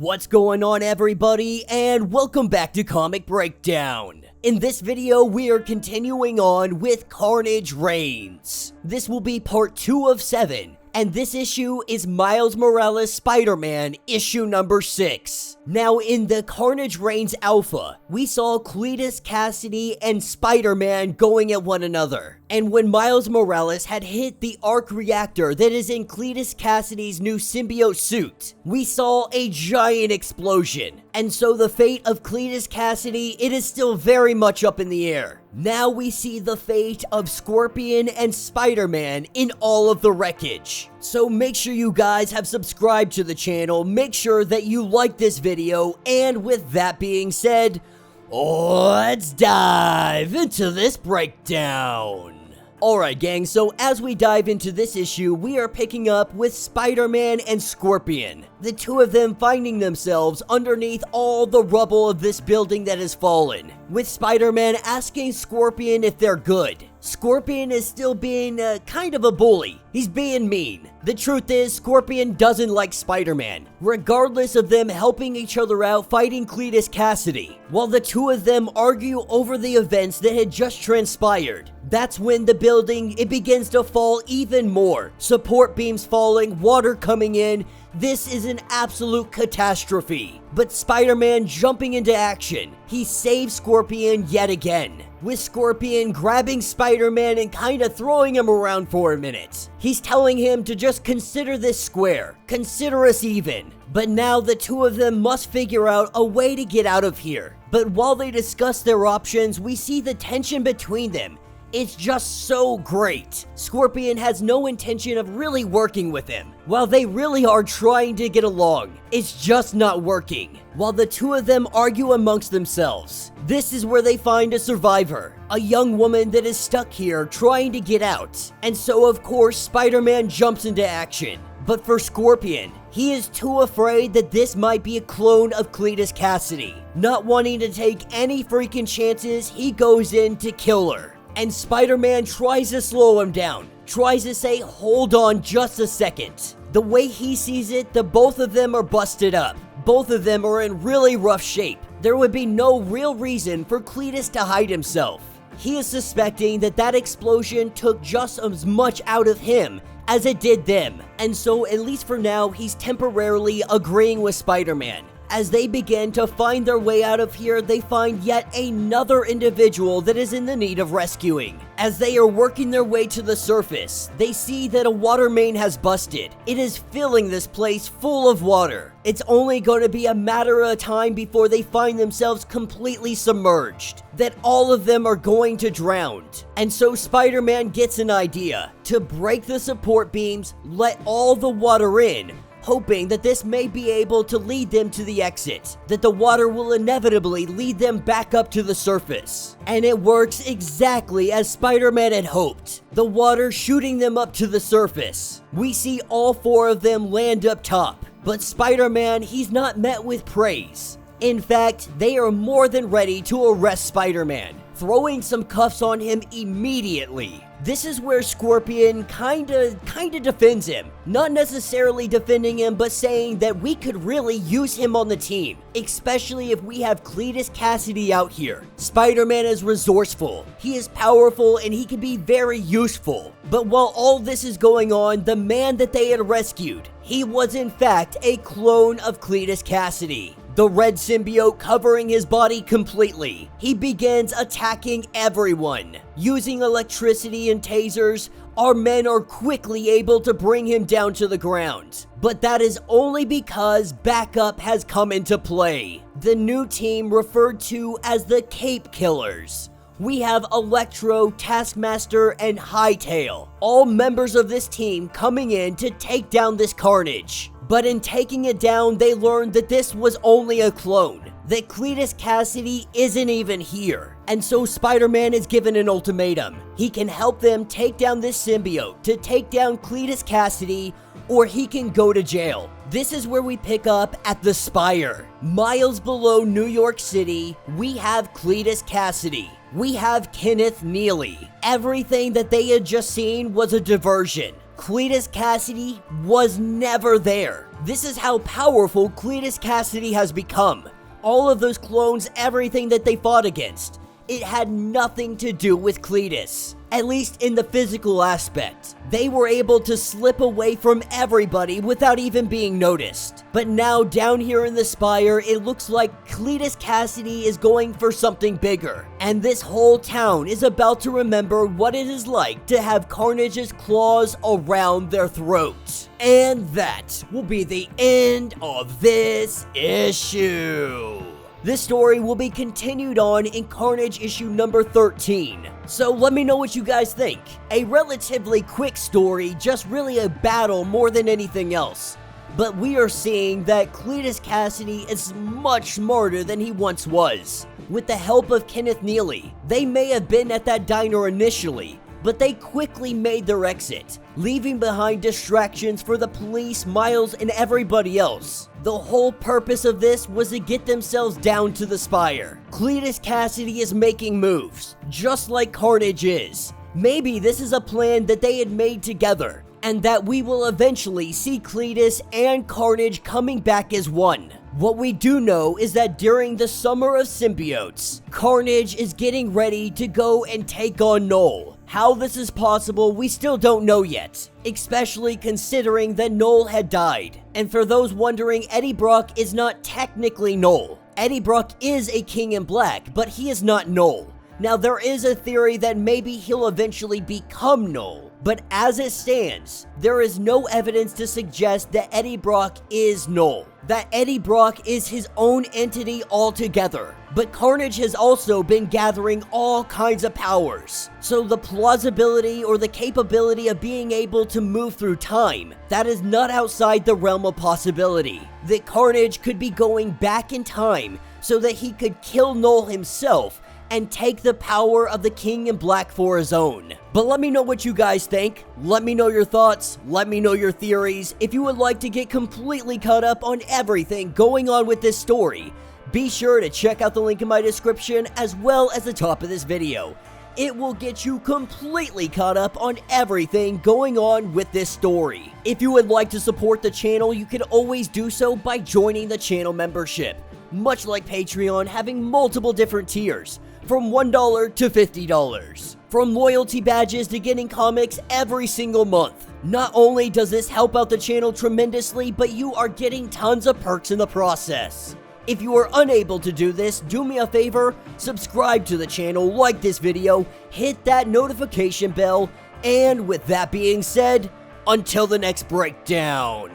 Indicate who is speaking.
Speaker 1: What's going on, everybody, and welcome back to Comic Breakdown. In this video, we are continuing on with Carnage Reigns. This will be part 2 of 7, and this issue is Miles Morales Spider-Man issue number 6. Now, in the Carnage Reigns Alpha, we saw CLETUS Kasady and Spider-Man going at one another. And when Miles Morales had hit the arc reactor that is in CLETUS Kasady's new symbiote suit, we saw a giant explosion. And so the fate of CLETUS Kasady, it is still very much up in the air. Now we see the fate of Scorpion and Spider-Man in all of the wreckage. So make sure you guys have subscribed to the channel, make sure that you like this video, and with that being said, let's dive into this breakdown. Alright gang, so as we dive into this issue, we are picking up with Spider-Man and Scorpion. The two of them finding themselves underneath all the rubble of this building that has fallen, with Spider-Man asking Scorpion if they're good. Scorpion is still being kind of a bully. He's being mean. The truth is, Scorpion doesn't like Spider-Man, regardless of them helping each other out fighting CLETUS Kasady. While the two of them argue over the events that had just transpired, that's when the building, it begins to fall even more. Support beams falling, water coming in. This is an absolute catastrophe. But Spider-Man jumping into action, he saves Scorpion yet again, with Scorpion grabbing Spider-Man and kinda throwing him around for a minute. He's telling him to just consider this square, consider us even. But now the two of them must figure out a way to get out of here. But while they discuss their options, we see the tension between them. It's just so great. Scorpion has no intention of really working with him, while they really are trying to get along. It's just not working. While the two of them argue amongst themselves, this is where they find a survivor, a young woman that is stuck here trying to get out. And so of course, Spider-Man jumps into action. But for Scorpion, he is too afraid that this might be a clone of CLETUS Kasady. Not wanting to take any freaking chances, he goes in to kill her. And Spider-Man tries to slow him down, tries to say, hold on just a second. The way he sees it, the both of them are busted up. Both of them are in really rough shape. There would be no real reason for CLETUS to hide himself. He is suspecting that that explosion took just as much out of him as it did them. And so, at least for now, he's temporarily agreeing with Spider-Man. As they begin to find their way out of here, they find yet another individual that is in the need of rescuing. As they are working their way to the surface, they see that a water main has busted. It is filling this place full of water. It's only going to be a matter of time before they find themselves completely submerged, that all of them are going to drown. And so Spider-Man gets an idea to break the support beams, let all the water in, hoping that this may be able to lead them to the exit, that the water will inevitably lead them back up to the surface. And it works exactly as Spider-Man had hoped, the water shooting them up to the surface. We see all four of them land up top, but Spider-Man, he's not met with praise. In fact, they are more than ready to arrest Spider-Man, throwing some cuffs on him immediately. This is where Scorpion kinda defends him. Not necessarily defending him, but saying that we could really use him on the team, especially if we have CLETUS Kasady out here. Spider-Man is resourceful, he is powerful, and he can be very useful. But while all this is going on, the man that they had rescued, he was in fact a clone of CLETUS Kasady. The red symbiote covering his body completely. He begins attacking everyone. Using electricity and tasers, our men are quickly able to bring him down to the ground. But that is only because backup has come into play. The new team referred to as the Cape Killers. We have Electro, Taskmaster, and Hightail, all members of this team coming in to take down this Carnage. But in taking it down, they learned that this was only a clone, that CLETUS Kasady isn't even here. And so Spider-Man is given an ultimatum. He can help them take down this symbiote to take down CLETUS Kasady, or he can go to jail. This is where we pick up at the Spire. Miles below New York City, we have CLETUS Kasady. We have Kenneth Neely. Everything that they had just seen was a diversion. CLETUS Kasady was never there. This is how powerful CLETUS Kasady has become. All of those clones, everything that they fought against, it had nothing to do with CLETUS. At least in the physical aspect. They were able to slip away from everybody without even being noticed. But now down here in the Spire, it looks like CLETUS Kasady is going for something bigger. And this whole town is about to remember what it is like to have Carnage's claws around their throat. And that will be the end of this issue. This story will be continued on in Carnage issue number 13. So let me know what you guys think. A relatively quick story, just really a battle more than anything else. But we are seeing that CLETUS Kasady is much smarter than he once was. With the help of Kenneth Neely, they may have been at that diner initially, but they quickly made their exit, leaving behind distractions for the police, Miles, and everybody else. The whole purpose of this was to get themselves down to the Spire. CLETUS Kasady is making moves, just like Carnage is. Maybe this is a plan that they had made together, and that we will eventually see CLETUS and Carnage coming back as one. What we do know is that during the Summer of Symbiotes, Carnage is getting ready to go and take on Null. How this is possible, we still don't know yet, especially considering that Null had died. And for those wondering, Eddie Brock is not technically Null. Eddie Brock is a King in Black, but he is not Null. Now, there is a theory that maybe he'll eventually become Null, but as it stands, there is no evidence to suggest that Eddie Brock is Null. That Eddie Brock is his own entity altogether. But Carnage has also been gathering all kinds of powers. So the plausibility or the capability of being able to move through time, that is not outside the realm of possibility. That Carnage could be going back in time so that he could kill Null himself and take the power of the King in Black for his own. But let me know what you guys think. Let me know your thoughts. Let me know your theories. If you would like to get completely caught up on everything going on with this story, be sure to check out the link in my description as well as the top of this video. It will get you completely caught up on everything going on with this story. If you would like to support the channel, you can always do so by joining the channel membership. Much like Patreon, having multiple different tiers, from $1 to $50. From loyalty badges to getting comics every single month. Not only does this help out the channel tremendously, but you are getting tons of perks in the process. If you are unable to do this, do me a favor, subscribe to the channel, like this video, hit that notification bell, and with that being said, until the next breakdown.